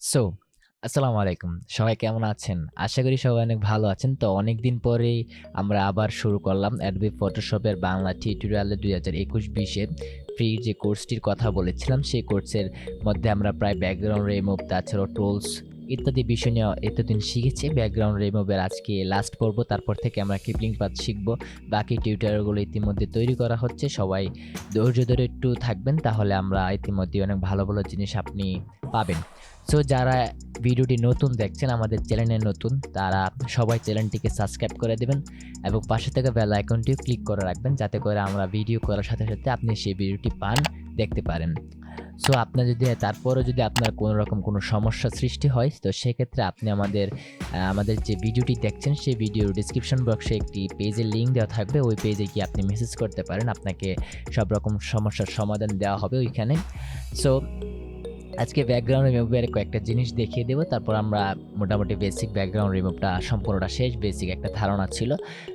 So, আসসালামু আলাইকুম। সবাই কেমন আছেন? আশা করি সবাই অনেক ভালো আছেন। তো অনেকদিন পরেই আমরা আবার শুরু করলাম Adobe Photoshop এর বাংলা টিউটোরিয়ালে ২০২১-২০ এ ফ্রি যে কোর্সটির কথা বলেছিলাম, সেই কোর্সের মধ্যে আমরা প্রায় ব্যাকগ্রাউন্ড রিমুভ, তাছাড়াও টুলস ইত্যাদি বিষয় নিয়ে এতদিন শিখেছি। ব্যাকগ্রাউন্ড রিমুভের আজকে লাস্ট পর্ব। তারপর থেকে আমরা ক্লিপিং পাথ শিখব। বাকি টিউটোরিয়ালগুলো ইতিমধ্যে তৈরি করা হচ্ছে। সবাই ধৈর্য ধরে একটু থাকবেন, তাহলে আমরা ইতিমধ্যেই অনেক ভালো, ভালো জিনিস আপনি পাবেন। সো যারা ভিডিওটি নতুন দেখছেন, আমাদের চ্যানেলে নতুন, তারা সবাই চ্যানেলটিকে সাবস্ক্রাইব করে দেবেন এবং পাশে থাকা বেল আইকনটিও ক্লিক করে রাখবেন, যাতে করে আমরা ভিডিও করার সাথে সাথে আপনি সেই ভিডিওটি দেখতে পারেন। সো আপনার তারপরেও যদি আপনার কোনো রকম কোনো সমস্যা সৃষ্টি হয়, তো সেক্ষেত্রে আপনি আমাদের যে ভিডিওটি দেখছেন, সেই ভিডিওর ডিসক্রিপশন বক্সে একটি পেজের লিঙ্ক দেওয়া থাকবে। ওই পেজে গিয়ে আপনি মেসেজ করতে পারেন। আপনাকে সব রকম সমস্যার সমাধান দেওয়া হবে ওইখানে। সো আজকে ব্যাকগ্রাউন্ড রিমুভের কয়েকটা জিনিস দেখিয়ে দেব। তারপর আমরা মোটামুটি বেসিক ব্যাকগ্রাউন্ড রিমুভটা সম্পূর্ণটা শেষ, বেসিক একটা ধারণা ছিল।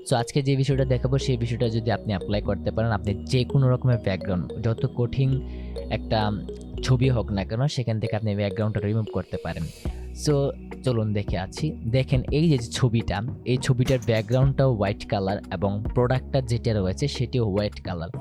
সো আজকে যে বিষয়টা দেখাবো, সেই বিষয়টা যদি আপনি এপ্লাই করতে পারেন, আপনি যে কোনো রকমের ব্যাকগ্রাউন্ড, যত কঠিন একটা ছবি হোক না কেন, সেখান থেকে আপনি ব্যাকগ্রাউন্ডটা রিমুভ করতে পারেন। সো চলুন দেখেন এই যে ছবিটা, এই ছবিটার ব্যাকগ্রাউন্ডটাও হোয়াইট কালার এবং প্রোডাক্টটা যেটা রয়েছে সেটিও হোয়াইট কালার।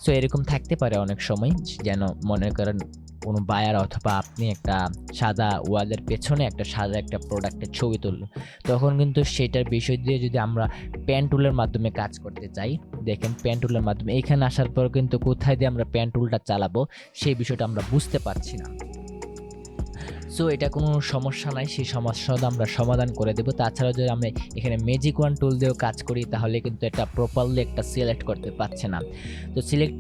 সো এরকম থাকতে পারে অনেক সময়, যেন মনে করেন কোনো বায়ার অথবা আপনি একটা সাদা ওয়ালের পেছনে একটা সাদা একটা প্রোডাক্টের ছবি তুললেন, তখন কিন্তু সেটার বিষয় দিয়ে যদি আমরা পেন টুলের মাধ্যমে কাজ করতে চাই, দেখেন পেন টুলের মাধ্যমে এখানে আসার পর কিন্তু কোথায় দিয়ে আমরা পেন টুলটা চালাবো সেই বিষয়টা আমরা বুঝতে পারছি না। সো এটা কোনো সমস্যা নাই, সেই সমস্যাটা আমরা সমাধান করে দেব। তাছাড়াও যদি আমরা এখানে ম্যাজিক ওয়ান টুল দিয়েও কাজ করি, তাহলে কিন্তু এটা প্রপারলি একটা সিলেক্ট করতে পারছে না। তো সিলেক্ট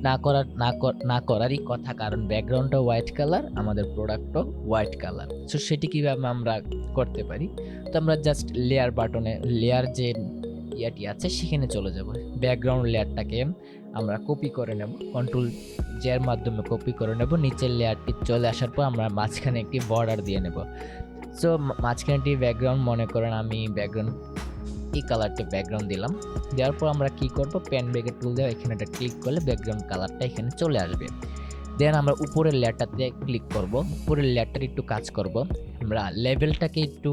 না করারই কথা, কারণ ব্যাকগ্রাউন্ডটা হোয়াইট কালার, আমাদের প্রোডাক্টও হোয়াইট কালার। সো সেটি কীভাবে আমরা করতে পারি? তো আমরা জাস্ট লেয়ার বাটনে, লেয়ার যে ইয়াটি আছে সেখানে চলে যাব। ব্যাকগ্রাউন্ড লেয়ারটাকে আমরা কপি করে নেব, কন্ট্রোল জের মাধ্যমে কপি করে নেব। নিচের লেয়ারটি চলে আসার পর আমরা মাঝখানে একটি বর্ডার দিয়ে নেব। সো মাঝখানে একটি ব্যাকগ্রাউন্ড, মনে করেন আমি ব্যাকগ্রাউন্ড এই কালারটি ব্যাকগ্রাউন্ড দিলাম। দেওয়ার পর আমরা কি করব, পেন ব্রেকের টুল দিয়ে এখানে একটা ক্লিক করলে ব্যাকগ্রাউন্ড কালারটা এখানে চলে আসবে। দেন আমরা উপরের লেয়ারটাতে ক্লিক করব, উপরের লেয়ারটার একটু কাজ করব। আমরা লেভেলটাকে একটু,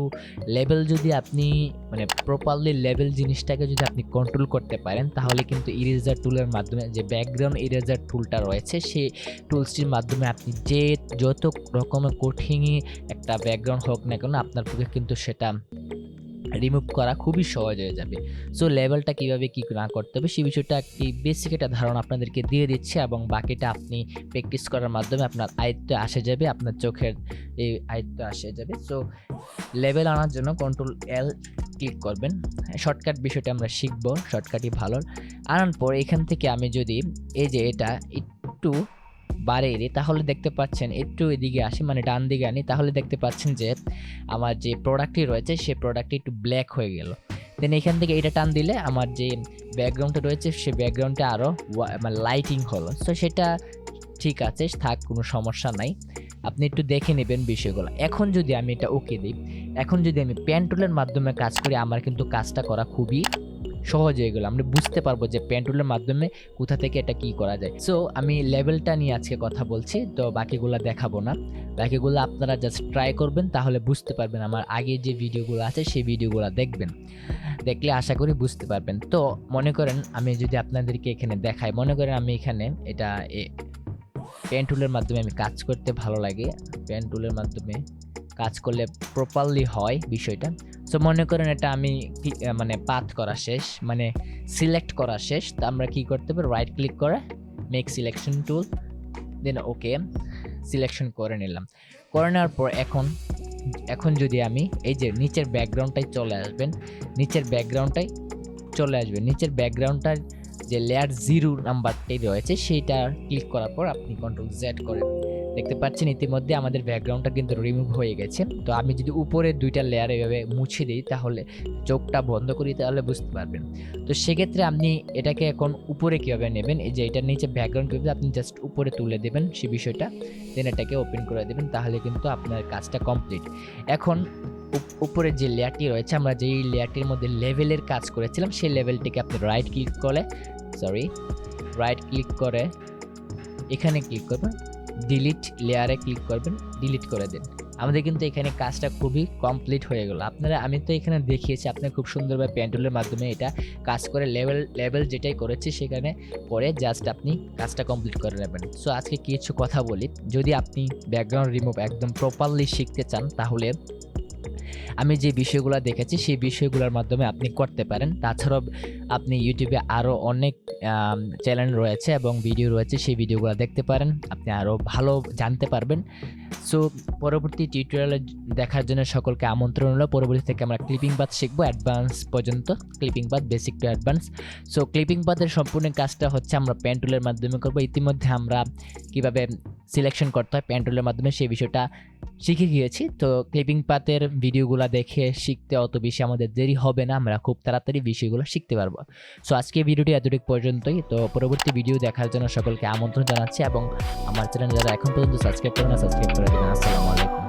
লেভেল যদি আপনি মানে প্রপারলি লেভেল জিনিসটাকে যদি আপনি কন্ট্রোল করতে পারেন, তাহলে কিন্তু ইরেজার টুলের মাধ্যমে, যে ব্যাকগ্রাউন্ড ইরেজার টুলটা রয়েছে, সেই টুলসটির মাধ্যমে আপনি যত রকমের কঠিনই একটা ব্যাকগ্রাউন্ড হোক না কেন, আপনার পক্ষে কিন্তু সেটা রিমুভ করা খুবই সহজ হয়ে যাবে। সো লেভেলটা কীভাবে কী না করতে হবে সেই বিষয়টা একটি বেসিক একটা ধারণা আপনাদেরকে দিয়ে দিচ্ছি, এবং বাকিটা আপনি প্র্যাকটিস করার মাধ্যমে আপনার আয়ত্তে আসে যাবে, আপনার চোখের এই আয়ত্তে আসে যাবে। সো লেভেল আনার জন্য কন্ট্রোল এল ক্লিক করবেন। শর্টকাট বিষয়টা আমরা শিখব, শর্টকাটই ভালো। আনার পর এখান থেকে আমি যদি এই যে এটা একটু বাড়িয়ে দিই, তাহলে দেখতে পাচ্ছেন, একটু এদিকে আসি মানে ডান দিকে আনি, তাহলে দেখতে পাচ্ছেন যে আমার যে প্রোডাক্টটি রয়েছে সেই প্রোডাক্টটি একটু ব্ল্যাক হয়ে গেল। দেন এখান থেকে এটা টান দিলে আমার যে ব্যাকগ্রাউন্ডটা রয়েছে সেই ব্যাকগ্রাউন্ডটা আরও মানে লাইটিং হলো। সো সেটা ঠিক আছে, থাক, কোনো সমস্যা নাই। আপনি একটু দেখে নেবেন বিষয়গুলো। এখন যদি আমি এটা ওকে দিই, এখন যদি আমি পেন টুলের মাধ্যমে কাজ করি, আমার কিন্তু কাজটা করা খুবই সহজ হয়ে গেল। আমরা বুঝতে পারবো যে পেন টুলের মাধ্যমে কোথা থেকে এটা কি করা যায়। সো আমি লেভেলটা নিয়ে আজকে কথা বলছি, তো বাকিগুলো দেখাবো না। বাকিগুলো আপনারা জাস্ট ট্রাই করবেন, তাহলে বুঝতে পারবেন। আমার আগে যে ভিডিওগুলো আছে সেই ভিডিওগুলো দেখবেন, দেখলে আশা করি বুঝতে পারবেন। তো মনে করেন আমি যদি আপনাদেরকে এখানে দেখাই, মনে করেন আমি এখানে এটা পেন টুলের মাধ্যমে আমি কাজ করতে ভালো লাগে, পেন টুলের মাধ্যমে কাজ করলে প্রপারলি হয় বিষয়টা। সো মনে করেন এটা আমি মানে পাথ করা শেষ, মানে সিলেক্ট করা শেষ। তো আমরা কি করতে পারি, রাইট ক্লিক করে মেক সিলেকশন টুল, দেন ওকে সিলেকশন করে নিলাম। করে নেওয়ার পর এখন যদি আমি এই যে নিচের ব্যাকগ্রাউন্ডটাই চলে আসবেন, নিচের ব্যাকগ্রাউন্ডটার যে লেয়ার 0 নাম্বারটি রয়েছে সেইটা ক্লিক করার পর আপনি কন্ট্রোল জেড করেন। দেখতে পাচ্ছেন ইতিমধ্যে আমাদের ব্যাকগ্রাউন্ডটা কিন্তু রিমুভ হয়ে গেছে। তো আমি যদি উপরের দুইটা লেয়ার এভাবে মুছে দিই, তাহলে চোখটা বন্ধ করি, তাহলে বুঝতে পারবেন। তো সেক্ষেত্রে আপনি এটাকে এখন উপরে কীভাবে নেবেন, এই যে এটার নিচে ব্যাকগ্রাউন্ড কীভাবে আপনি জাস্ট উপরে তুলে দেবেন সেই বিষয়টা, দেন এটাকে ওপেন করে দেবেন, তাহলে কিন্তু আপনার কাজটা কমপ্লিট। এখন উপরের যে লেয়ারটি রয়েছে, আমরা যেই লেয়ারটির মধ্যে লেভেলের কাজ করেছিলাম, সেই লেভেলটিকে আপনি রাইট ক্লিক করে এখানে ক্লিক করবেন, ডিলিট লেয়ারে ক্লিক করবেন, ডিলিট করে দেন। আমাদের কিন্তু এখানে কাজটা খুবই কমপ্লিট হয়ে গেল। আমি তো এখানে দেখিয়েছি, আপনি খুব সুন্দরভাবে পেন টুলের মাধ্যমে এটা কাজ করে লেভেল যেটাই করেছি সেখানে করে জাস্ট আপনি কাজটা কমপ্লিট করে নেবেন। সো আজকে কিছু কথা বলি। যদি আপনি ব্যাকগ্রাউন্ড রিমুভ একদম প্রপারলি শিখতে চান তাহলে আমি যে বিষয়গুলো দেখেছি সেই বিষয়গুলোর মাধ্যমে আপনি করতে পারেন। তাছাড়াও আপনি ইউটিউবে আরও অনেক চ্যানেল রয়েছে এবং ভিডিও রয়েছে, সেই ভিডিওগুলো দেখতে পারেন, আপনি আরও ভালো জানতে পারবেন। সো পরবর্তী টিউটোরিয়ালে দেখার জন্য সকলকে আমন্ত্রণ হলো। পরবর্তী থেকে আমরা ক্লিপিং পাথ শিখবো অ্যাডভান্স পর্যন্ত, clipping path basic to advance. So clipping পাথের সম্পূর্ণ কাজটা হচ্ছে আমরা পেন টুলের মাধ্যমে করবো। ইতিমধ্যে আমরা কীভাবে সিলেকশন করতে হয় পেন টুলের মাধ্যমে সেই বিষয়টা শিখে গিয়েছি। তো ক্লিপিং পাথের ভিডিওগুলো দেখে শিখতে অত বেশি আমাদের দেরি হবে না, আমরা খুব তাড়াতাড়ি বিষয়গুলো শিখতে পারবো। সো আজকে ভিডিওটি এতটুকু পর্যন্তই। তো পরবর্তী ভিডিও দেখার জন্য সকলকে আমন্ত্রণ জানাচ্ছি এবং আমার চ্যানেল যারা এখন পর্যন্ত সাবস্ক্রাইব করে না সাবস্ক্রাইব করে দেবেন। আসসালামু আলাইকুম।